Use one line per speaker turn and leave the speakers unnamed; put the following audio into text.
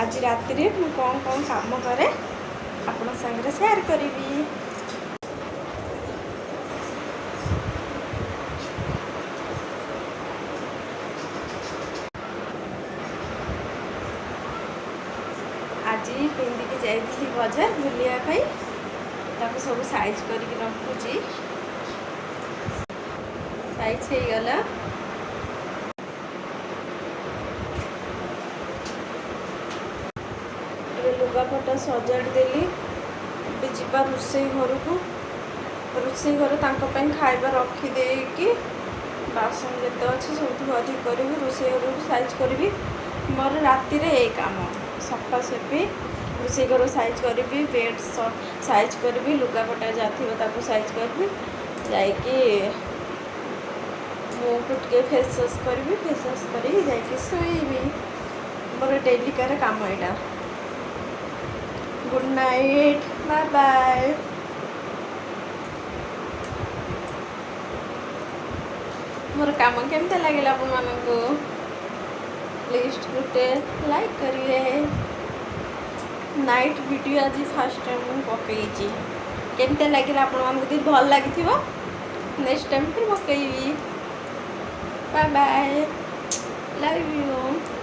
आज राति में कौन कौन काम करे आपण संगे शेयर करी। आज पिंधिकी जाइली बजार बुलायापाई ताको सब साइज करके रखुची साइज हो गला। लुगापटा सजाड़ी देली जा रोसई घर को रोसई घर खाइबा रखीदे कि बासन जिते अच्छे सब धुआधुई करी रोसई घर को साइज करी। मोर राति रे यही काम सफा सफी रोसई घर साइज करी बेड साइज करी लुगापटा जहाँ थी साइज करी जाकि मुँह को टे फेस वाश करी फेस वाश करी जाकि शोबी मोर डेलिकार काम यहाँ। Good night bye bye. मोर काम केमती लगे आपण मानू प्लीज गोटे लाइक करिए। नाइट वीडियो आज फास्ट टाइम पकई केमती लगे आपण मानू भल लगी नेक्स्ट टाइम फिर पकईबी। Bye bye love you.